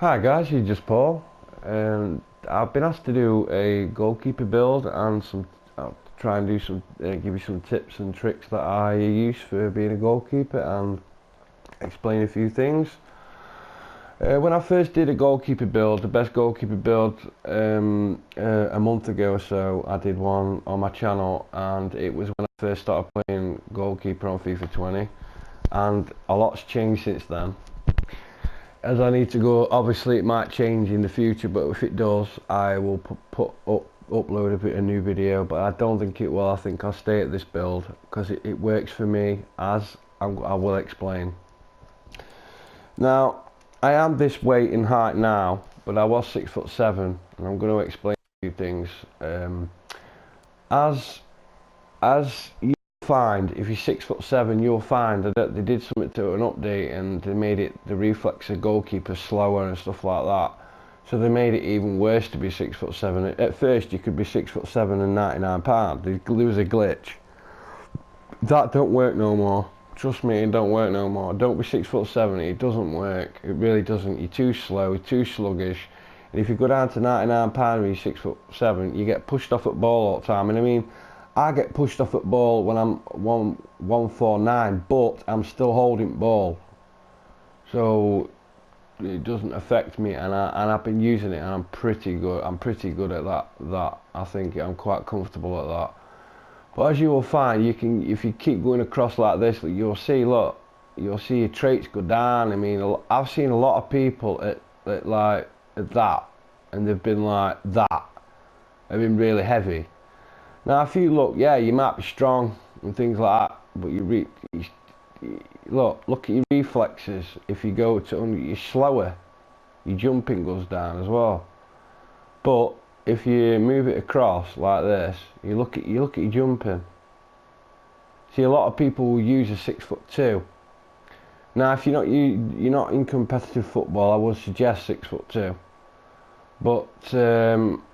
Hi guys, it's just Paul. I've been asked to do a goalkeeper build and I'll try and do give you some tips and tricks that I use for being a goalkeeper and explain a few things. When I first did a goalkeeper build, the best goalkeeper build, a month ago or so, I did one on my channel, and it was when I first started playing goalkeeper on FIFA 20, and a lot's changed since then. As I need to go, obviously it might change in the future, but if it does, I will upload a new video, but I don't think it will. I think I'll stay at this build because it works for me, as I will explain. Now, I am this weight in height now, but I was 6'7", and I'm going to explain a few things. As you find, if you're 6'7", you'll find that they did something to an update and they made the reflex of goalkeeper slower and stuff like that. So they made it even worse to be 6'7". At first you could be 6'7" and 99 pounds. There was a glitch. That don't work no more. Trust me, it don't work no more. Don't be 6'7". It doesn't work. It really doesn't. You're too slow, you're too sluggish. And if you go down to 99 pounds when you're 6'7", you get pushed off at ball all the time. And I mean, I get pushed off at ball when I'm 149, but I'm still holding ball, so it doesn't affect me, and I've been using it, and I'm pretty good. I'm pretty good at that. I think I'm quite comfortable at that. But as you will find, if you keep going across like this, you'll see your traits go down. I mean, I've seen a lot of people at that, and they've been like that. They've been really heavy. Now, if you look, yeah, you might be strong and things like that, but look at your reflexes. If you go to you're slower, your jumping goes down as well. But if you move it across like this, you look at your jumping. See, a lot of people will use a 6'2". Now, if you're not in competitive football, I would suggest 6'2". But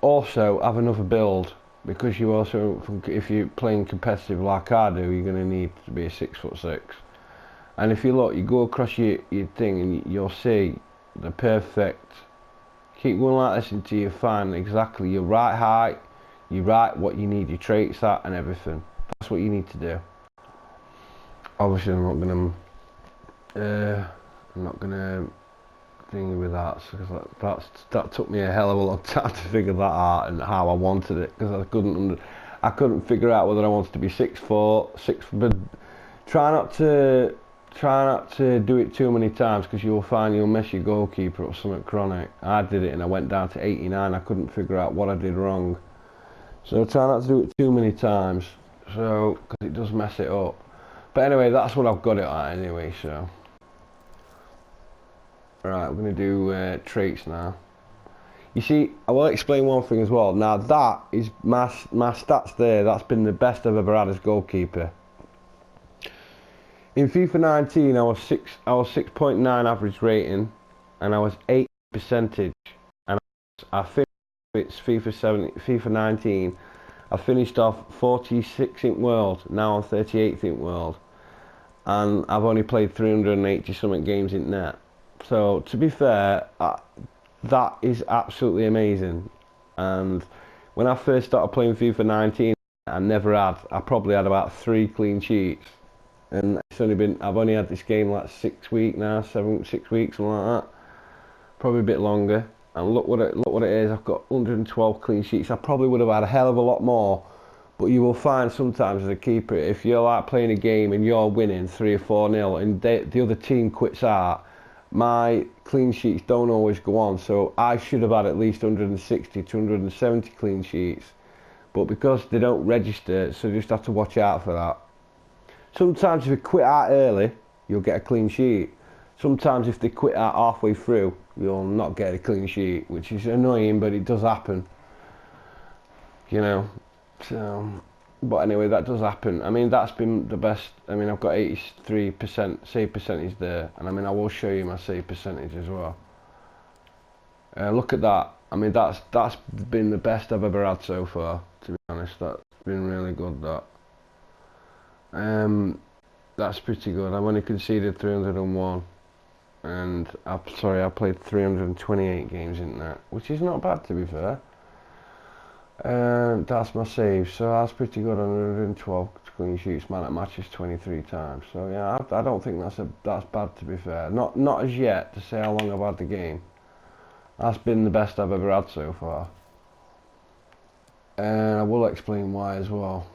also have another build. Because you also, if you're playing competitive like I do, you're going to need to be a 6'6". And if you look, you go across your thing and you'll see the perfect. Keep going like this until you find exactly your right height, what you need your traits at, and everything. That's what you need to do. Obviously, I'm not gonna thing with that, so that took me a hell of a long time to figure that out and how I wanted it, because I couldn't figure out whether I wanted to be 6'4", but try not to do it too many times, because you'll find you'll mess your goalkeeper or something chronic. I did it and I went down to 89. I couldn't figure out what I did wrong, so try not to do it too many times, so because it does mess it up. But anyway, that's what I've got it at anyway. So right, we're going to do traits now. You see, I will explain one thing as well. Now, that is my stats there. That's been the best I've ever had as goalkeeper. In FIFA 19, I was 6.9 average rating, and I was 8 percentage. And I finished, it's FIFA 19. I finished off 46th in world. Now I'm 38th in world, and I've only played 380 something games in net. So to be fair, that is absolutely amazing. And when I first started playing FIFA 19, I probably had about 3 clean sheets, and I've only had this game like 6 weeks now, 6 weeks, something like that, probably a bit longer. And look what it is. I've got 112 clean sheets. I probably would have had a hell of a lot more, but you will find sometimes as a keeper, if you're like playing a game and you're winning 3 or 4-0 and the other team quits out, my clean sheets don't always go on, so I should have had at least 160 to 170 clean sheets, but because they don't register, so you just have to watch out for that. Sometimes if you quit out early, you'll get a clean sheet. Sometimes if they quit out halfway through, you'll not get a clean sheet, which is annoying, but it does happen, you know. So, but anyway, that does happen. I mean, that's been the best. I mean, I've got 83% save percentage there, and I mean, I will show you my save percentage as well. Look at that. I memean, that's been the best I've ever had so far, to be honest. That's been really good, that. That's pretty good. I've only conceded 301. and I played 328 games in that, which is not bad to be fair. That's my save, so that's pretty good on 112 clean sheets, man at matches 23 times. So yeah, I don't think that's bad to be fair. Not as yet to say how long I've had the game. That's been the best I've ever had so far. And I will explain why as well.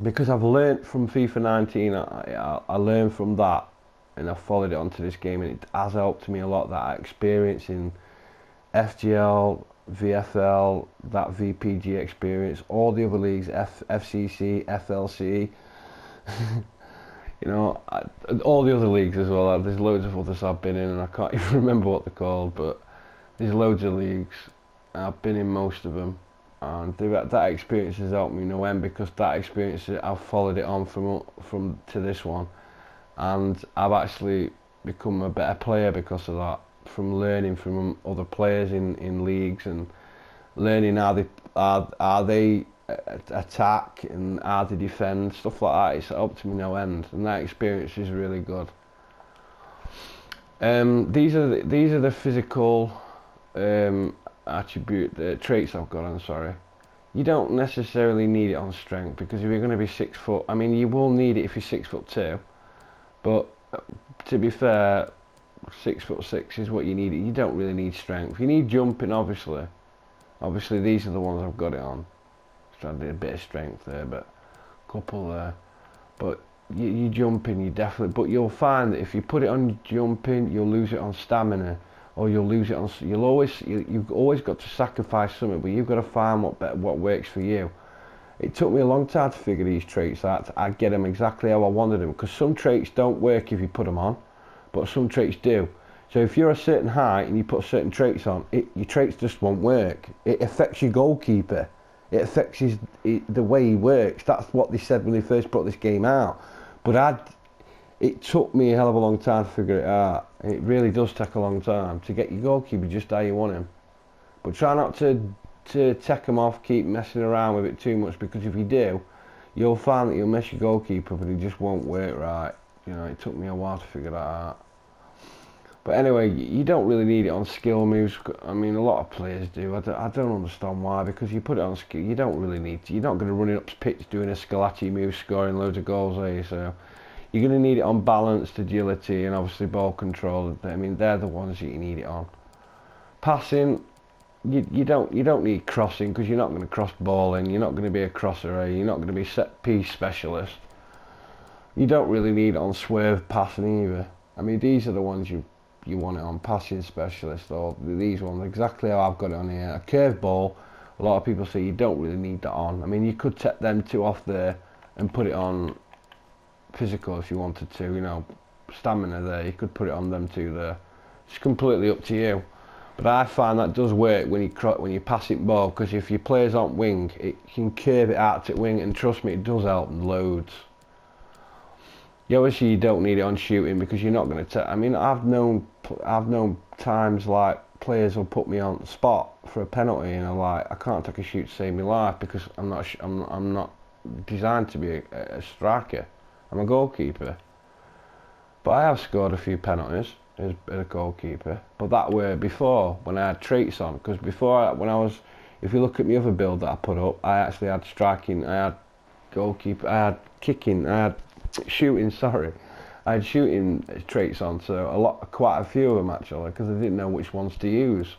Because I've learnt from FIFA 19, I learned from that, and I've followed it onto this game, and it has helped me a lot. That experience in FGL, VFL, that VPG experience, all the other leagues, FCC, FLC, you know, all the other leagues as well. There's loads of others I've been in, and I can't even remember what they're called, but there's loads of leagues. I've been in most of them, and that experience has helped me no end, because that experience I've followed it on from to this one, and I've actually become a better player because of that, from learning from other players in leagues, and learning how they attack and how they defend, stuff like that. It's helped me no end, and that experience is really good. These are the physical traits I've got on. Sorry, you don't necessarily need it on strength, because if you're going to be 6 foot, I mean, you will need it if you're 6'2", but to be fair, 6'6" is what you need. You don't really need strength. You need jumping, obviously. Obviously, these are the ones I've got it on. So I did a bit of strength there, but a couple there. But you jumping, you definitely. But you'll find that if you put it on jumping, you'll lose it on stamina, or you'll lose it on. You've always got to sacrifice something, but you've got to find what works for you. It took me a long time to figure these traits out. I'd get them exactly how I wanted them, because some traits don't work if you put them on, but some traits do. So if you're a certain height and you put certain traits on, your traits just won't work. It affects your goalkeeper. It affects the way he works. That's what they said when they first brought this game out. But it took me a hell of a long time to figure it out. It really does take a long time to get your goalkeeper just how you want him. But try not to take him off, keep messing around with it too much, because if you do, you'll find that you'll mess your goalkeeper, but it just won't work right. You know, it took me a while to figure that out. But anyway, you don't really need it on skill moves. I mean, a lot of players do. I don't understand why, because you put it on skill, you don't really need to. You're not going to run it up to pitch doing a Scalati move, scoring loads of goals, are you? So you're going to need it on balance, agility, and obviously ball control. I mean, they're the ones that you need it on. Passing, you don't need crossing, because you're not going to cross ball in. You're not going to be a crosser, are you? You're not going to be a set piece specialist. You don't really need it on swerve passing either. I mean, these are the ones you want it on, passing specialist, or these ones, exactly how I've got it on here. A curved ball, a lot of people say you don't really need that on. I mean, you could take them two off there and put it on physical if you wanted to, you know, stamina there, you could put it on them two there. It's completely up to you. But I find that does work when you pass it ball, because if your players aren't wing, it can curve it out to wing, and trust me, it does help loads. Obviously you don't need it on shooting, because you're not going to take. I mean, I've known times like players will put me on the spot for a penalty, and I'm like, I can't take a shoot to save my life, because I'm not designed to be a striker. I'm a goalkeeper. But I have scored a few penalties as a goalkeeper. But that were before, when I had traits on, because if you look at my other build that I put up, I actually had striking, I had goalkeeper, I had kicking, I had shooting, sorry. I had shooting traits on, so quite a few of them actually, because I didn't know which ones to use.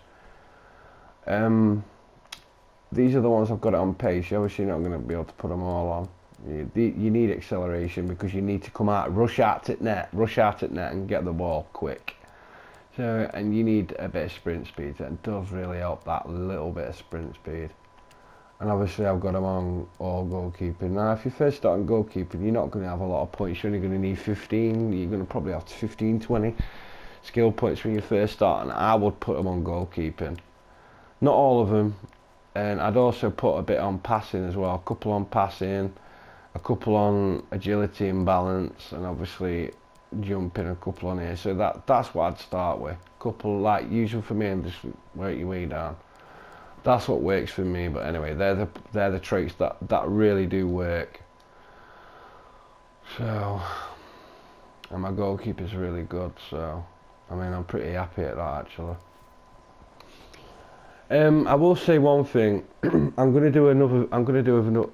These are the ones I've got it on pace. You're obviously not going to be able to put them all on. You need acceleration, because you need to come out, rush out at net, and get the ball quick. So, and you need a bit of sprint speed. It does really help, that little bit of sprint speed. And obviously I've got them on all goalkeeping. Now if you first start on goalkeeping, you're not going to have a lot of points. You're only going to need 15. You're going to probably have 15, 20 skill points when you first start, and I would put them on goalkeeping. Not all of them. And I'd also put a bit on passing as well. A couple on passing, a couple on agility and balance, and obviously jumping, a couple on here. So that's what I'd start with. A couple like usual for me, and just work your way down. That's what works for me. But anyway, they're the traits that really do work. So, and my goalkeeper's really good. So I mean, I'm pretty happy at that actually. I will say one thing. I'm gonna do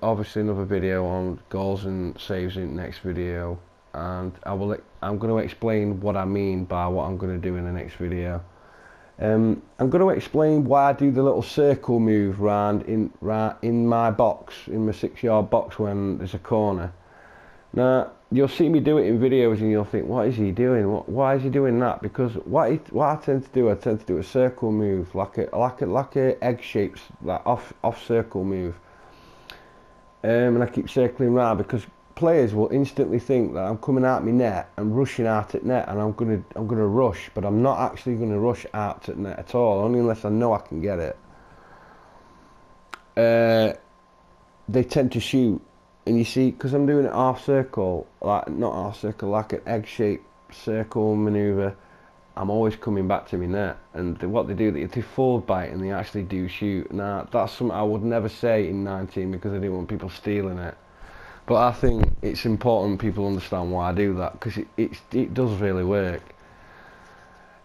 obviously another video on goals and saves in the next video, and I'm gonna explain what I mean by what I'm gonna do in the next video. I'm going to explain why I do the little circle move round in my box, in my 6-yard box when there's a corner. Now you'll see me do it in videos and you'll think, what is he doing? Why is he doing that? Because what I tend to do a circle move, like a egg shaped, like off circle move, and I keep circling round because players will instantly think that I'm coming out my net and rushing out at net, and I'm gonna rush, but I'm not actually gonna rush out at net at all, only unless I know I can get it. They tend to shoot, and you see, because I'm doing it half circle, like not half circle, like an egg-shaped circle maneuver, I'm always coming back to my net, and what they do, they forward bite and they actually do shoot. Now that's something I would never say in 19 because I didn't want people stealing it. But I think it's important people understand why I do that, because it does really work.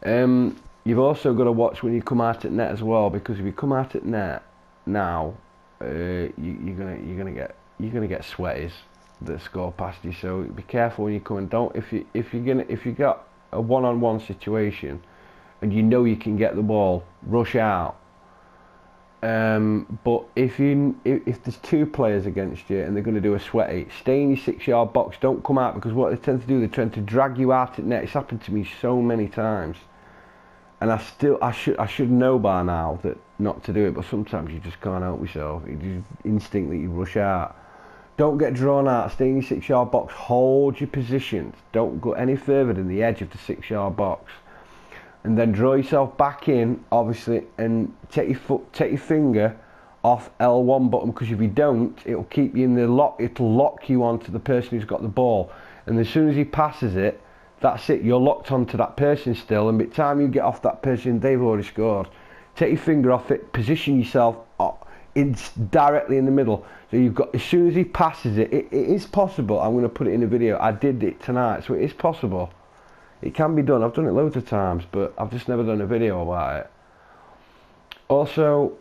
You've also got to watch when you come out at net as well, because if you come out at net now, you're gonna get sweaties that score past you. So be careful when you come, and don't if you got a one-on-one situation and you know you can get the ball, rush out. But if there's 2 players against you and they're going to do a sweaty, stay in your 6-yard box. Don't come out, because what they tend to do, they tend to drag you out at net. It's happened to me so many times, and I should know by now that not to do it. But sometimes you just can't help yourself. You just instinctively rush out. Don't get drawn out. Stay in your 6-yard box. Hold your position. Don't go any further than the edge of the 6-yard box. And then draw yourself back in, obviously, and take your finger off L1 button, because if you don't, it'll keep you in the lock. It'll lock you onto the person who's got the ball, and as soon as he passes it, that's it. You're locked onto that person still, and by the time you get off that person, they've already scored. Take your finger off it. Position yourself directly in the middle. So you've got, as soon as he passes it, it is possible. I'm going to put it in a video. I did it tonight, so it is possible. It can be done. I've done it loads of times, but I've just never done a video about it. Also,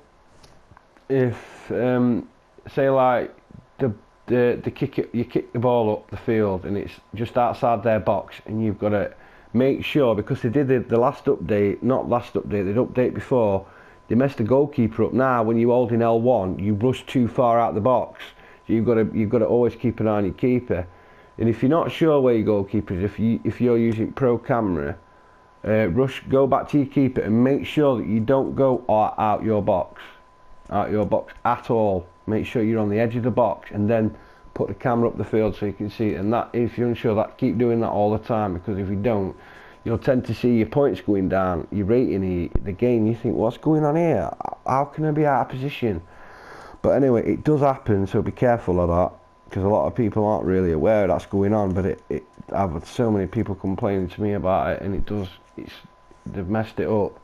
if say like the kick, you kick the ball up the field and it's just outside their box, and you've got to make sure, because they did the last update, not last update, the update before, they messed the goalkeeper up. Now when you hold in L1, you rush too far out the box, so you've got to always keep an eye on your keeper. And if you're not sure where your goalkeeper is, if you're using pro camera, go back to your keeper and make sure that you don't go out your box at all. Make sure you're on the edge of the box, and then put the camera up the field so you can see it. And that, if you're unsure, that keep doing that all the time, because if you don't, you'll tend to see your points going down, your rating, the game. You think, what's going on here? How can I be out of position? But anyway, it does happen, so be careful of that, because a lot of people aren't really aware that's going on. But I've had so many people complaining to me about it, and they've messed it up.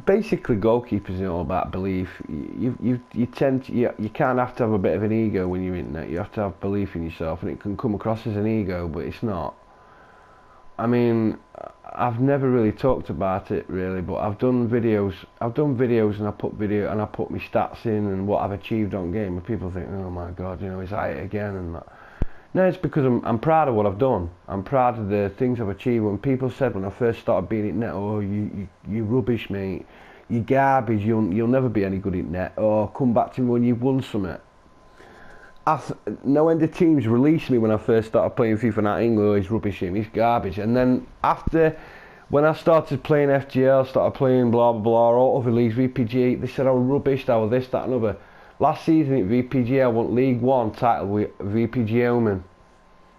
Basically, goalkeepers are all about belief. You kind of have to have a bit of an ego when you're in there. You have to have belief in yourself, and it can come across as an ego, but it's not. I mean, I've never really talked about it really, but I've done videos and I put my stats in and what I've achieved on game, and people think, oh my god, he's at it again and that. No, it's because I'm proud of what I've done. I'm proud of the things I've achieved. When people said when I first started being in net, oh you rubbish mate, you garbage, you'll never be any good in net, or come back to me when you've won something. No end of teams released me when I first started playing FIFA 19. Oh, he's rubbish, he's garbage. And then after, when I started playing FGL, started playing blah blah blah, all other leagues, VPG, they said I was rubbish, I was this, that and other. Last season at VPG, I won League 1 title with VPG Omen.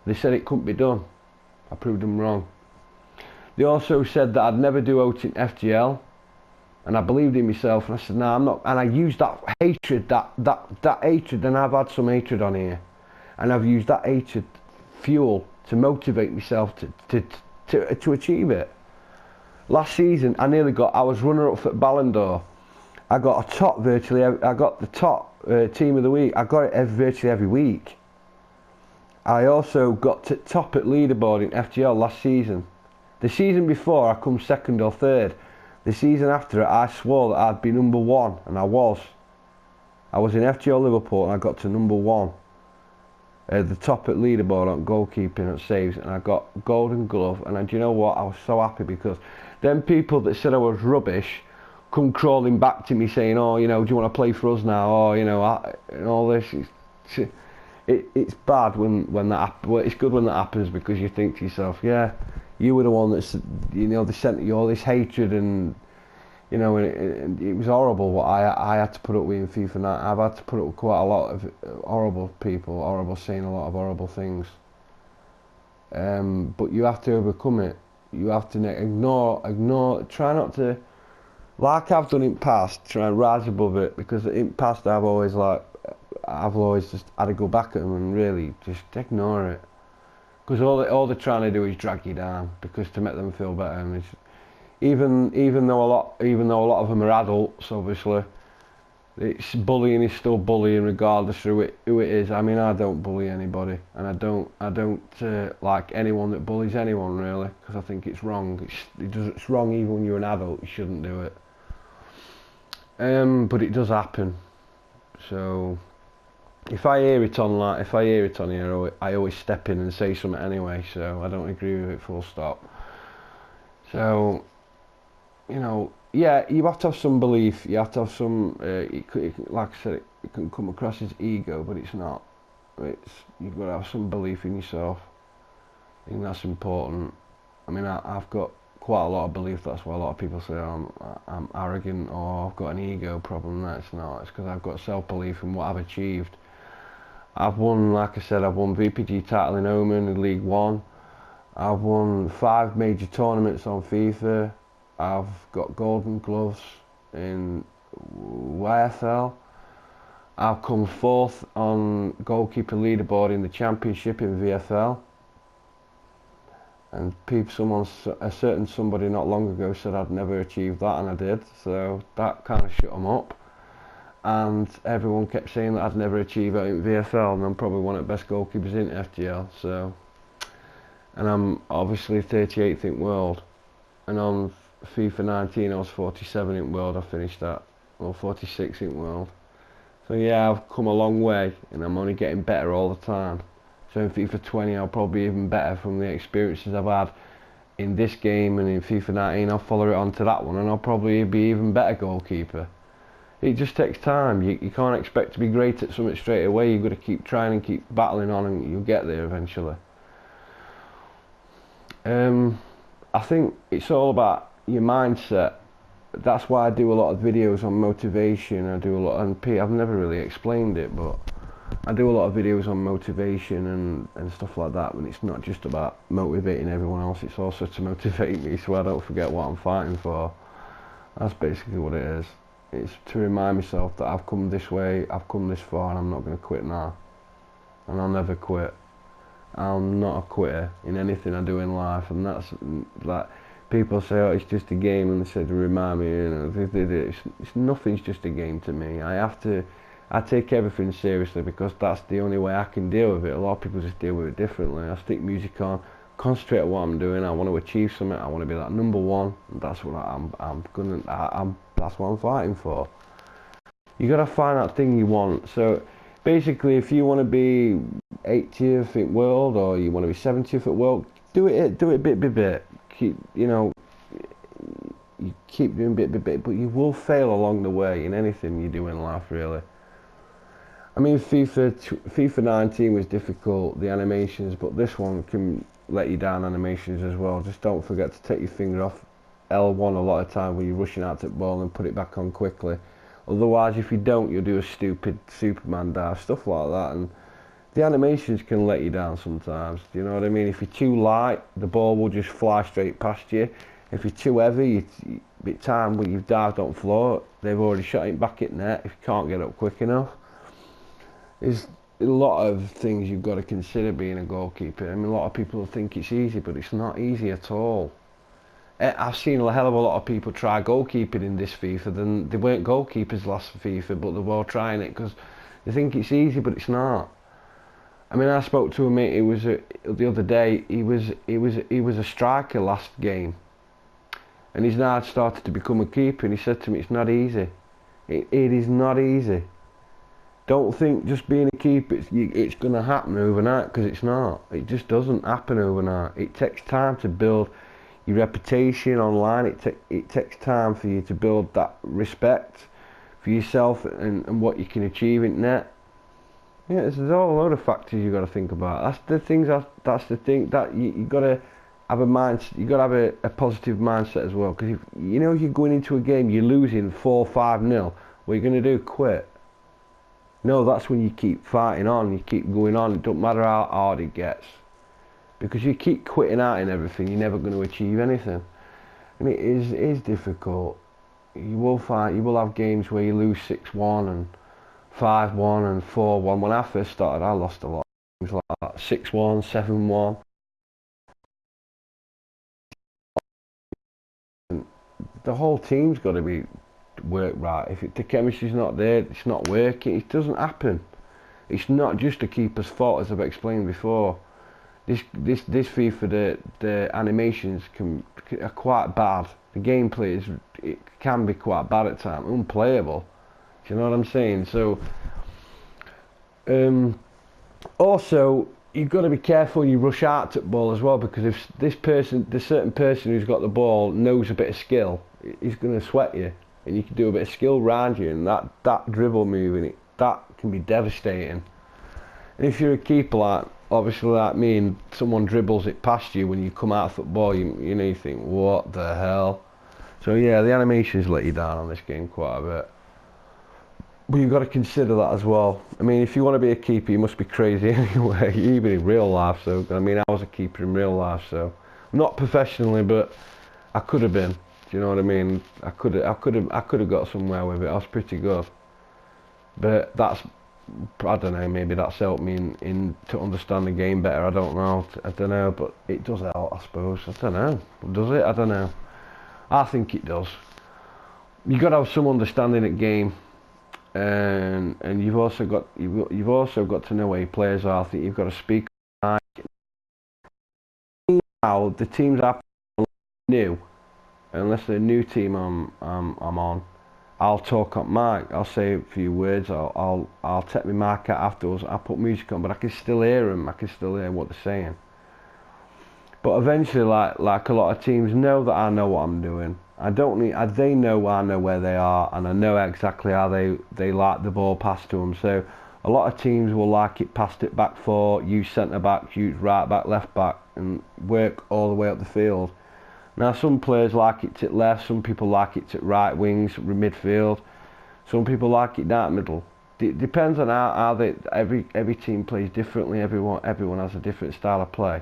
They said it couldn't be done. I proved them wrong. They also said that I'd never do out in FGL, and I believed in myself, and I said, no, I'm not. And I used that hatred, that hatred, and I've had some hatred on here, and I've used that hatred fuel to motivate myself to achieve it. Last season, I was runner-up for Ballon d'Or. I got the top team of the week. I got it virtually every week. I also got to top at leaderboard in FGL last season. The season before I come second or third. The season after it I swore that I'd be number one, and I was. I was in FGL Liverpool and I got to number one. The top at leaderboard on goalkeeping at saves, and I got golden glove. And do you know what? I was so happy because them people that said I was rubbish come crawling back to me saying, oh, you know, do you want to play for us now? Oh, you know, and all this. It's bad when that well, it's good when that happens, because you think to yourself, yeah, you were the one that's, you know, they sent you all this hatred, and you know, and it was horrible what I had to put up with in FIFA 9. I've had to put up with quite a lot of horrible people, saying a lot of horrible things. But you have to overcome it. You have to ignore, try not to, like I've done in past, try and rise above it, because in past I've always just had to go back at them and really just ignore it, because all they're trying to do is drag you down, because to make them feel better. And even though a lot of them are adults, obviously, it's bullying is still bullying regardless of who it is. I mean, I don't bully anybody, and I don't like anyone that bullies anyone, really, because I think it's wrong. It's wrong even when you're an adult. You shouldn't do it. But it does happen. So if I hear it on here, I always step in and say something anyway. So I don't agree with it, full stop. So, you know, yeah, you have to have some belief. You have to have some. Like I said, it can come across as ego, but it's not. You've got to have some belief in yourself. I think that's important. I mean, I've got quite a lot of belief. That's why a lot of people say I'm arrogant or I've got an ego problem. That's not. It's because I've got self-belief in what I've achieved. I've won, like I said, I've won VPG title in Oman in League 1. I've won 5 major tournaments on FIFA. I've got golden gloves in YFL. I've come 4th on goalkeeper leaderboard in the championship in VFL. And a certain somebody not long ago said I'd never achieved that, and I did. So that kind of shut them up. And everyone kept saying that I'd never achieve it in VFL, and I'm probably one of the best goalkeepers in FGL. So, and I'm obviously 38th in world, and on FIFA 19 I was 47 in world. I finished that, or 46 in world. So yeah, I've come a long way, and I'm only getting better all the time. So in FIFA 20 I'll probably be even better from the experiences I've had in this game, and in FIFA 19 I'll follow it on to that one, and I'll probably be even better goalkeeper. It just takes time. You can't expect to be great at something straight away. You've got to keep trying and keep battling on, and you'll get there eventually. I think it's all about your mindset. That's why I do a lot of videos on motivation. I do a lot, and I've never really explained it, but I do a lot of videos on motivation and stuff like that. And it's not just about motivating everyone else, it's also to motivate me so I don't forget what I'm fighting for. That's basically what it is. It's to remind myself that I've come this way, I've come this far, and I'm not going to quit now. And I'll never quit. I'm not a quitter in anything I do in life, and that's like, people say, oh, it's just a game, and they say to remind me, you know, it's nothing's just a game to me. I take everything seriously, because that's the only way I can deal with it. A lot of people just deal with it differently. I stick music on, concentrate on what I'm doing. I want to achieve something. I want to be that number one. And that's what that's what I'm fighting for. You got to find that thing you want. So basically, if you want to be 80th in world, or you want to be 70th at world, do it bit by bit. You keep doing bit by bit, but you will fail along the way in anything you do in life, really. I mean, FIFA 19 was difficult, the animations, but this one can let you down animations as well. Just don't forget to take your finger off L1 a lot of time when you're rushing out to the ball, and put it back on quickly. Otherwise, if you don't, you'll do a stupid Superman dive, stuff like that, and the animations can let you down sometimes. Do you know what I mean? If you're too light, the ball will just fly straight past you. If you're too heavy, bit time when you've dived on floor, they've already shot it back at net if you can't get up quick enough. There's a lot of things you've got to consider being a goalkeeper. I mean, a lot of people think it's easy, but it's not easy at all. I've seen a hell of a lot of people try goalkeeping in this FIFA. Then they weren't goalkeepers last FIFA, but they're all trying it because they think it's easy, but it's not. I mean, I spoke to a mate. The other day. He was a striker last game, and he's now started to become a keeper. And he said to me, "It's not easy. It is not easy. Don't think just being a keeper it's going to happen overnight, because it's not. It just doesn't happen overnight. It takes time to build your reputation online. It takes time for you to build that respect for yourself and what you can achieve in net. Yeah, there's all a load of factors you got to think about. That's the thing that you got to have a mind. You got to have a positive mindset as well. Because if you're going into a game, you're losing 4-5-0. What are you going to do? Quit? No, that's when you keep fighting on. You keep going on. It don't matter how hard it gets. Because you keep quitting out in everything, you're never going to achieve anything. And it is difficult. You will have games where you lose 6-1 and 5-1 and 4-1. When I first started, I lost a lot of games like that. 6-1, 7-1. And the whole team's got to be worked right. If the chemistry's not there, it's not working. It doesn't happen. It's not just the keeper's fault, as I've explained before. This FIFA, the animations are quite bad. The gameplay it can be quite bad at times, unplayable. Do you know what I'm saying? So, also you've got to be careful when you rush out to the ball as well, because if the certain person who's got the ball knows a bit of skill, he's going to sweat you, and you can do a bit of skill around you, and that dribble moving that can be devastating. And if you're a keeper obviously like me, and someone dribbles it past you when you come out of football, you think, what the hell? So yeah, the animations let you down on this game quite a bit. But you've got to consider that as well. I mean, if you want to be a keeper, you must be crazy anyway, even in real life. So I mean, I was a keeper in real life, so not professionally, but I could have been. Do you know what I mean? I could have got somewhere with it. I was pretty good. But I don't know, maybe that's helped me in to understand the game better. I don't know, but it does help, I suppose. I don't know. Does it? I don't know. I think it does. You've got to have some understanding at game, and you've also got to know where your players are. I think you've got to speak. Now the teams are new, unless they're a new team I'm on. I'll talk on mic. I'll say a few words. I'll take my mic out afterwards. I'll put music on, but I can still hear them. I can still hear what they're saying. But eventually, like a lot of teams know that I know what I'm doing. They know I know where they are, and I know exactly how they like the ball passed to them. So a lot of teams will like it passed it back for, use centre back, use right back, left back, and work all the way up the field. Now some players like it to left, some people like it to right wings, midfield, some people like it down middle. Depends on how every team plays differently. Everyone has a different style of play.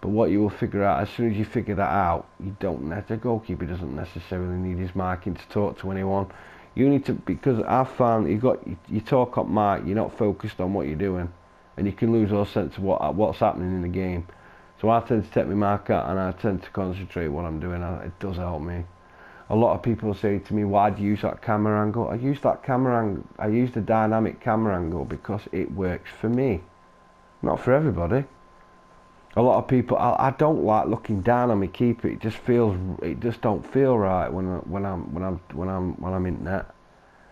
But what you will figure out, as soon as you figure that out, the goalkeeper doesn't necessarily need his marking to talk to anyone. You need to, because I've found you talk up mic, you're not focused on what you're doing, and you can lose all sense of what's happening in the game. So I tend to take my mark out, and I tend to concentrate what I'm doing. It does help me. A lot of people say to me, why do you use that camera angle? I use the dynamic camera angle because it works for me, not for everybody. A lot of people, I don't like looking down on my keeper. It just don't feel right when I'm in net.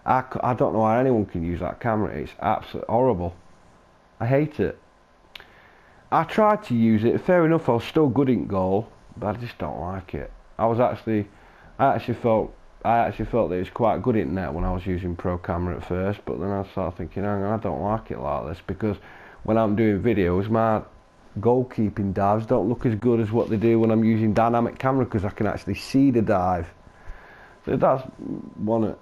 I don't know how anyone can use that camera. It's absolutely horrible. I hate it. I tried to use it. Fair enough, I was still good in goal, but I just don't like it. I actually felt that it was quite good in net when I was using pro camera at first, but then I started thinking, hang on, I don't like it like this, because when I'm doing videos, my goalkeeping dives don't look as good as what they do when I'm using dynamic camera, because I can actually see the dive. So that's one of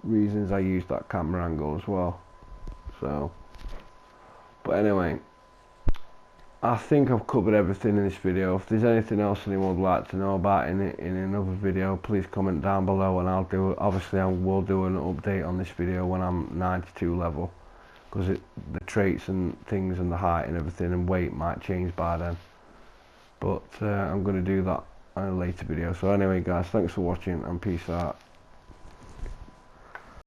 the reasons I use that camera angle as well. So, but anyway, I think I've covered everything in this video. If there's anything else anyone would like to know about in another video, please comment down below, and obviously I will do an update on this video when I'm 92 level, because the traits and things and the height and everything and weight might change by then. But I'm going to do that in a later video. So anyway guys, thanks for watching, and peace out.